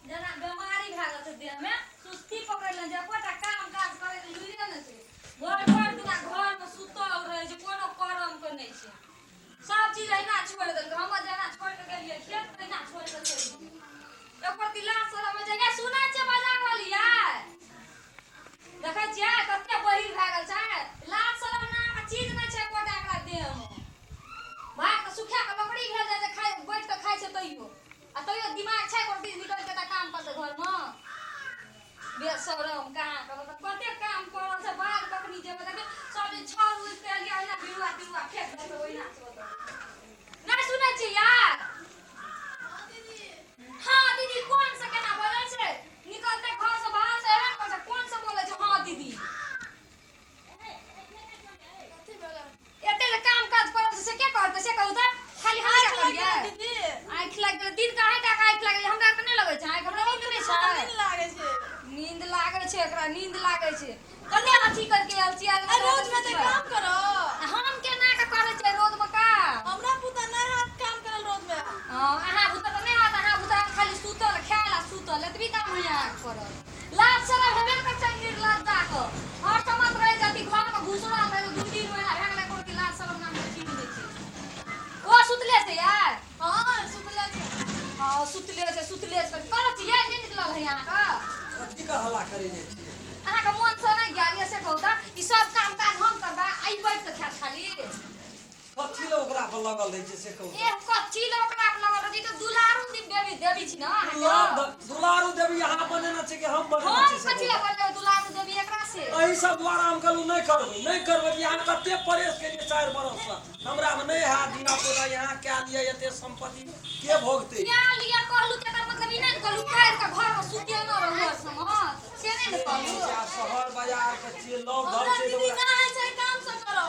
जना बीमारी भए गेल छै देह में सुस्ती पकड़ ले जे कोटा काम काज करे के लुइरे न छै घर भर दिना घर में सुतल रहे छै कोनो करम के नहीं छै सब चीज अहिना छोड़ देल हम जना छोड़ के गेलिए खेत अहिना छोड़ के चलि ऊपर दिला सर में जगह सुनै छै बाजार वाली यार देखै छियै कते बहिर भए गेल छै लाज शरम नाम के चीज नहीं छै कोटा एकरा देह में भाग के सुखा के लकड़ी भेल जाय जे खाय बैठ के खाय छै तइयो आ तइयो दिमाग छै कोन चीज निकल के काम करते घर में बेशरम कहां के कते काम करल छै बाल बकरी जे देखे सब छर उड़ के लिया ना बिरुआ बिरुआ फेंक दे ओइना छै नहीं सुनै छी यार हां दीदी कौन से केना बोलै छै निकलते घर से बाहर से एहन कर छै कौन से बोलै छै हां दीदी कथि बोला एते काम काज करल से के करते से कहू त खाली हम क्या करिए दीदी आंख लाग गेल दिन का है टाका आंख लाग हमरा के नहीं लगै छै आंख हमरा नींद नहीं छै नींद लागै छै एकरा नींद लागै छै कते अथी करके आल छियै रोज में त काम करो हम केना के करे छै रोज में काम हमरा पुता नहीं हाथ काम करल रोज में हां अहाँ पुता त नहीं हाथ अहाँ पुता खाली सुतल खायला सुतल एतबी काम है करल लाज शरम हेबे कर छै निर्लज जाको हर समय रहे जति घर में घुसरा रहे 2-3 महीना भए गेलै कोन की लाज शरम नाम के चीज नहीं छै ओ सुतले से यार हां सुतले छै हां सुतले से करत छियै नहीं निकलल है यहां का कथी का हल्ला करे जे छी अहाँ के मन से नहीं गेल से कहू त ई सब काम काज हम करबा आई बैठ के खात खाली कथी ले ओकरा पर लगल रहै छै से कहू ए कथी ले ओकरा पर लगल रहै छै त दुलारू देवी छी ना दुलारू देवी यहाँ बनेना छै कि हम बनेना छै से कथी ले बोले दुलारू देवी एकरा से एही सब द्वारा हम कहलू नहीं करबै यहाँ कते परेश के 4 बरस से हमरा में नहीं हाथ दिना पूरा यहाँ क्या लिया एते संपत्ति के भोगते क्या लिया कहलू के मतलब ई नहीं कहलू काट के घर में सुते न रहो समझ से नहीं कहलू शहर बाजार के छिए लोग घर से दीदी ना है छै काम सब करो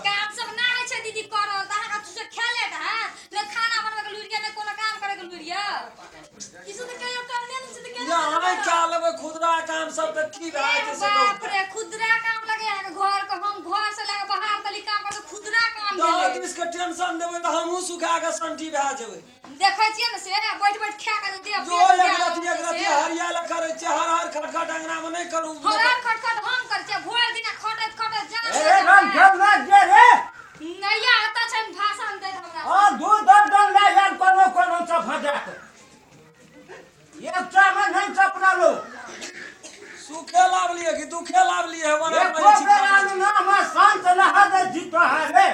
काम सब ना है छै दीदी करो त अहाँ का तुसे खेले त है ले खाना बनवे के लुरिया ने कोनो काम करे के लुरिया किछु त कहियो करने नहीं छै त केना यहाँ क्या लेबै खुदरा काम सब त की रहै छै से कहू बाप रे खुदरा काम लगे यहाँ के घर के हम घर से लगे बाहर तली काम कर खुदरा काम दे दे इसके टेंशन देबै त हमहू सुखा के संठी भए जेबै देखै छियै ने से बैठ खा के दे जो एक रति हरियाल करे छै हर खटखट अंगना में नहीं करू हर खटखट हम कर छै भोर दिन खटत जा ए राम खेलना जे रे नैया आता छै भाषण दे हमरा हां दू दर्जन ले यार कोनो से भजा के एक चामन नहीं सपना लो सुखे लावलिए कि दुखे लावलिए वना एक बेरानु ना हम शांत रहा दे जीतो है रे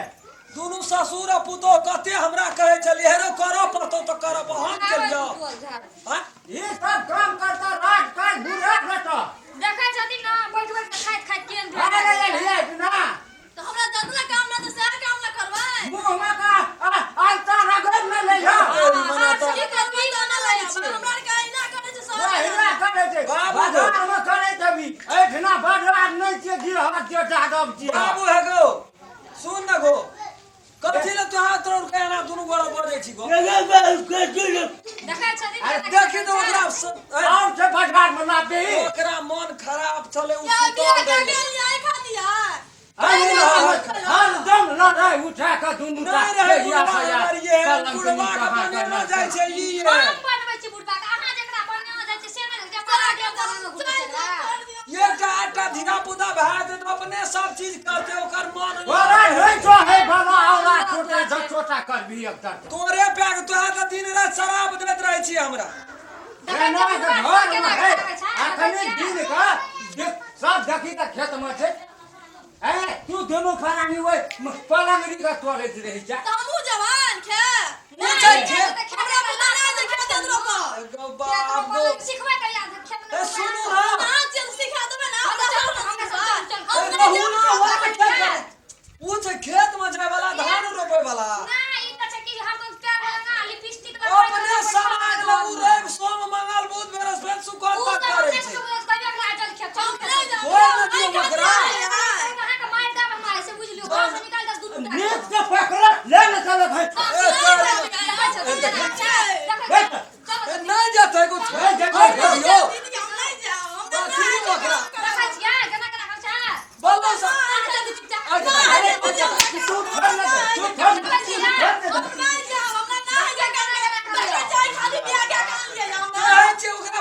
दुनू ससुर आ पुतोह कते हमरा कहै छलिए रे करो पड़तो त करब हम केलियो हां ये सब काम करता रात का बुरा रहता देखै छथि ना बैठ खाइत केन अरे ये ना तो हमरा जतला काम ना तो सह काम ना करबै मुंह में का आलता रगड़ न ले जा की करबी तो ना लै छी हमरा के अहिना करे छै सब अहिना करे छै बाजार में करे तभी एठना बाजार नहीं छै गिरह के जादब छी बाबू है गो सुन न गो कथी ले तो हाथ रोड के ना दुनू गोरा बजे छी गो देखै छथि देखि तो ओकरा और से बाजार में ना दे ओकरा मन खराब छले उ या सुतल बिया के रहे गेल आई खातिया हर दम लड़ाई उठा के दुनू का नहीं रहे या ये बुढ़वा के बने न जाय छै ई हम बनबै छी बुढ़बा के अहाँ जेकरा बने न जाय छै से नहि जे परा के ये आटा धीरा पुदा भए दे तो अपने सब चीज करते ओकर मन ओरा नहीं तो है बाबा औला छोटा कर भी एक तर तोरे पैग तोहा त दिन रात शराब देत रहै छी हमरा ना के घर में है अखने दिन का सब देखी त खेत में छै ए तू दोनों फरानी होय पलंगरी का तोड़े रही जा त हमहु जवान खे नहीं छै खे हमरा बना दे खे दे रोको गो बाप गो सिखबै के याद खे ए सुनू ना हां चल सिखा देबै ना पूछ खेत में जाय वाला धान रोपे वाला ना ई त छै कि हरदम पैर लगा लिपस्टिक अपने समाज ल उ रवि सोम मंगल बुध बृहस्पति शुक्र तक करे छै नीच के पकड़ ले न चलो भाई नहीं जाते को ए जगह यो दीदी हम नहीं जाओ हम बाकी बकरा देखा छियै केना केना कर छै बोलो सा अरे तू छोड़ ना तू छोड़ हम नहीं जाओ हम नहीं जाओ केना केना कर छै खाली बिया के काम ले जाओ कहे छै ओकरा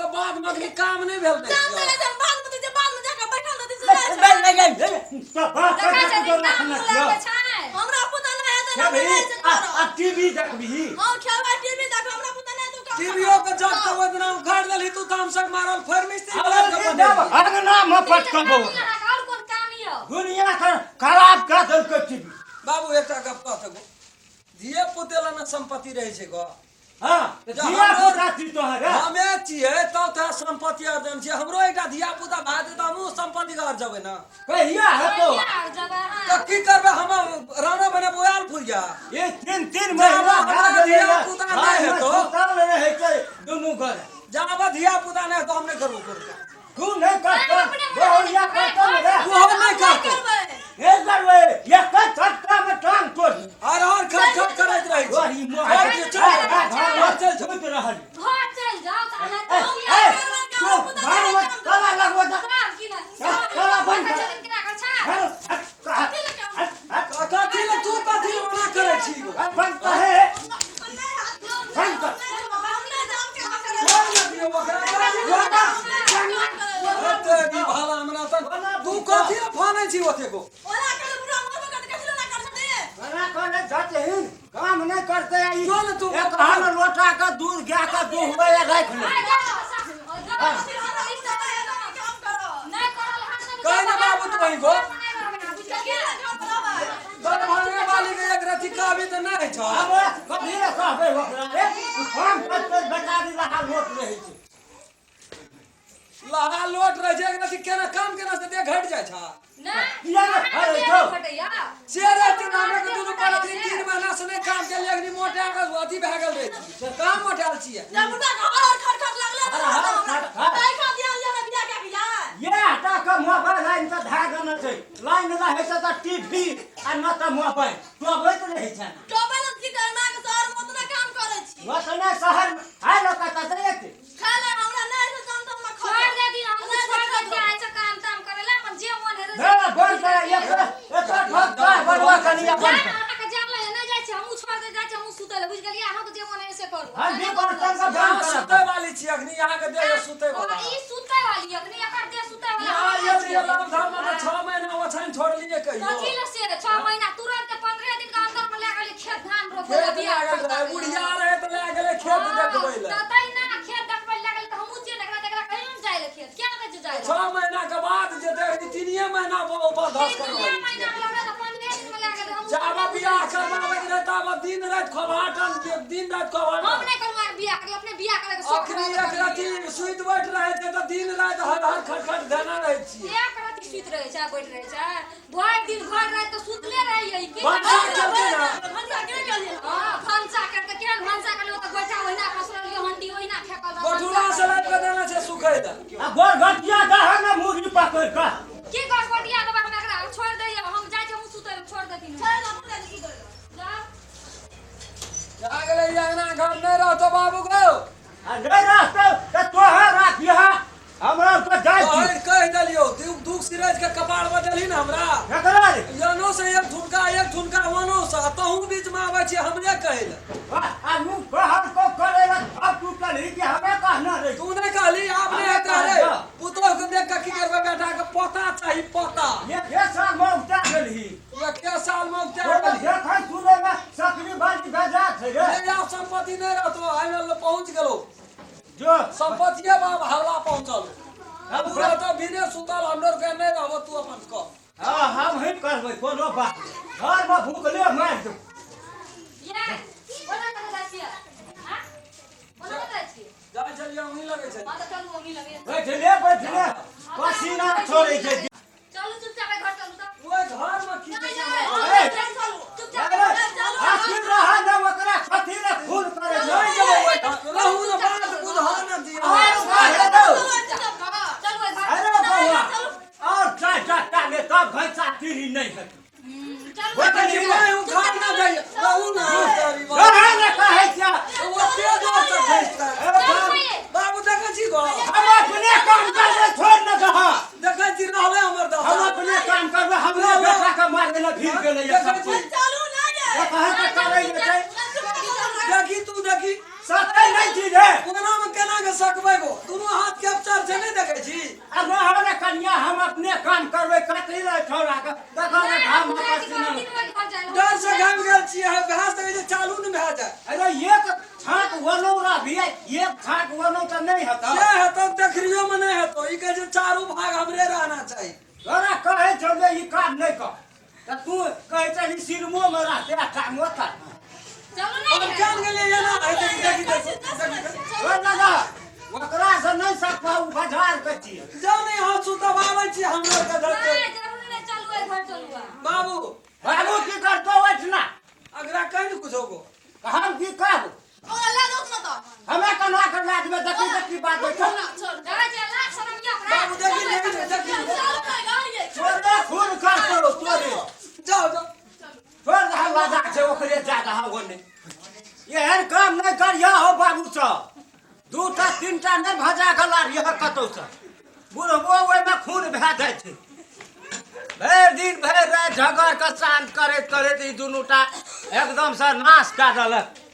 तो बाद में अगली काम नहीं भेल दे काम करे जब बाद में तुझे बाद में जाकर बैठल रहती ले सुनाई ले ले तो बात देखा कर छै तो दिन काम रखना बुलावे छै हमरा पुता नहीं है तो क्या नहीं भाई है से करो आ टीवी देखबी हां खेलवा टीवी देख हमरा पुता नहीं तू काम टीवीओ के जब तो ओइ दिन उखाड़ देली तू दाम से मारल फरमिस्त्री अरे वाला के जब बनेली अंगना में पटकबो और कोन काम यो दुनिया का खराब कर दल के टीवी बाबू एकटा गप कहत गो धिये पुते ला न संपत्ति रहे छै गो हां जिया पुता छी तोहरा हमे छियै तब तऽ संपत्ति अर्जन छै हमरो एकटा धिया पुता भात तऽ हमहूँ संपत्ति घर जेबै न कहिया हेतो तऽ की करबै हम राणा बने बोयाल फुरिया ये तीन महीना हमरा भए गेलै धिया पुता नहि हेतो सुतल रहे छै दुनू घर जाबे धिया पुता नहि हेतो हम नहि करबो करबै तू नहीं करता बहुरिया करता रे तू हम नहि करतो हे करवे एक छक्का में टांग तोड़ और खट करैत रहै छै गोरी मोह चल छूट रहल घर चल जाओ त ए अहाँ ए तू घर में ताला लगवा दा काम की ना ताला बंद कर किना कर छा कथी ले तू कथी मना करै छी गो बंद कर है बंद कर कोई न दियो ओकरा ओते नी भाला हमरा त तू कथी ले फानै छी ओते गो मना करे जाते हैं काम नहीं करते हैं जो न तू एक हाल लोटा का दूध गया का दूध हुआ या रख ले नहीं करल हाथ कहे न बाबू तू वही गो दरभंगा वाली के एक रति काबी त नहीं छ अब कभी ना कहबे ओकरा रे काम करते बता दी रहा लोट रहे छै लहा लोट रहे छै एक रति केना काम केना से दे घट जाय छ ना किया ना अरे तो फटैया से राति नामे के दुनु पर 3 महीना से नहीं काम के लेगनी मोटा के अथी भए गेल रे से काम मोटाल छियै ये हटा के मोबाइल लाइन से धागा न छै लाइन रहे छै त टीवी आ न त मोबाइल तो होइत रहे छै वतने शहर में हाय लोग का देख छोड़ दे दी हम छोड़ दे आइ छ काम ताम करेला अपन जे मन हेरे रे बंद कर एक ठोक का बनवा कनिया बंद कर अहाँ के जान ले नहीं जाय छै हमहु छोड़ दे जाय छै हमहु सुतले बुझ गेलियै अहाँ के जे मन है से करू हम भी बर्तन का गाँव बंद सुते कर वाली छी अखनी यहाँ के दे सुते वाला ई सुतै वाली अखनी एकर दे सुतै वाला यहाँ ये लाभ धाम में 6 महीना ओछाइन छोड़ लिए कहियो कथी ले से 6 महीना तुरंत 15 दिन के अंदर में ले गेली खेत धान रोपे खेत लागल रहे बुढ़िया रहे त ले गेले खेत देखबै ले ततै ना खेत देखबै ले गेल त हमहु जे देखला देखला कहियो न जाय ले खेत क्या कहै जाय 6 महीना के बाद जे देखनी 3 महीना ऊपर धस कर तीन महीना के लगे त 15 दिन में ले गेल हम जाबा बियाह करवावे रहे तब दिन रात खवाटन दिन रात खवाटन हम नहीं करवा बियाह कर अपने बियाह करे के शौक अखनी एक राति सुइत बैठ रहे थे त दिन रात हर खटखट गाना रहे छी एक राति सुत रहे छै बैठ रहे छै भर दिन घर रात त सुतले रहियै की भनसा करते ना हां भनसा करके केहन भनसा करले त गोटा ओहिना खसरल के हंडी ओहिना फेकल रह गोठुला से लाइट के देना छै सुखै द आ गोर घटिया दह न मुड़ी पकड़ का की कर गोटिया दबा के एकरा छोड़ दे हम जाय छै हम सुतै छोड़ देथिन जा जा गेले अंगना घर नहीं रहतो बाबू गो आ नहीं रहते त तोहर राखिया हमरा तो जाय छी कह दलियो दुख सिराज के कपाड़ बदलही ना हमरा एकरा रे यानो से एक ठुनका वनो से तहु बीच में आवे छी हमरे कहै ले आ मुंह कहल को करेला अब तू कही कि हमें कहना रे तू नहीं कहली आपने कहे पुतोह के देख के की करबे बेटा के पता चाही पता ये साल में उठा गेली ये के साल में वो उठा तो देखै सुने में सकरी बाजी बजा छै रे ये या संपत्ति नहीं रहतो आइल पहुंच गेलो जो संपत्तिये बाब हवला पहुंचल अब पूरा तो बिने सुतल हमर के नहीं रहबो तू अपन कह हां हम ही करबै कोनो बात घर में भूखले मार दो ये बोला कत जाय हां बोला कत जाय जाय चलिए वही लगे छै हां त चलू मम्मी लगे बैठले पसीना छोड़े छै चलू चुपचाप घर चलू त ओए घर में की चुपचाप आखिर रहा न ओकरा खती रे फूल करे नहीं जब रहू न बात बुझा न दिया अरे बउआ और चाय टाले तब भैंसा तीरी नहीं है वो तो जीवाई उखाड़ ना जाए रहू न रहा न कहे क्या वो तेज से भेजता बाबू देखे छी गो हम अपने काम करबे छोड़ न दहा देखे छी रहले हमर द हम अपने काम करबे हमरे बेटा के मार देला भीड़ गेले ये सब चीज कहे के करे छै देखी तू देखी सत्य नहीं चीज है कोना में केना के सकबै गो दोनों ई कहे जे चारू भाग हमरे रहना चाहिए। तोरा कहे छौ जे ई काम नहीं कर त तू कहे छ सिरमो में रहते आ काम होता चलो अब नहीं जान गेलिए ये ना है देखी ओ दादा ओकरा से नहीं सकबा उ बाजार के छी जाओ नहीं हाथ सुतवावे छी हम लोग के धरते। नहीं जरूरी नहीं चलू ए घर चलू बाबू बाबू की करतो ओठना अगरा कहीं न कुछ होगो हम की कहब ओरा ला दो न तो हमें कना कर लाज में देखी बात है छोड़ ना छोड़ जगह जे लाख शरम क्या अपना बाबू देखी चल पे गाड़ी छोड़ दे खून कर तो तोरे जाओ जाओ छोड़ दे बाजा से ओकरे ज्यादा हो ने एहन काम नहीं करिया हो बाबू सब दूटा तीनटा नहीं भजा गला यह कतौ से बुढ़बो ओइ में खून भै जाय छै भरि दिन भरि रात झगड़ के शांत करैत करैत ई दुनूटा एकदम से नाश कऽ देलक।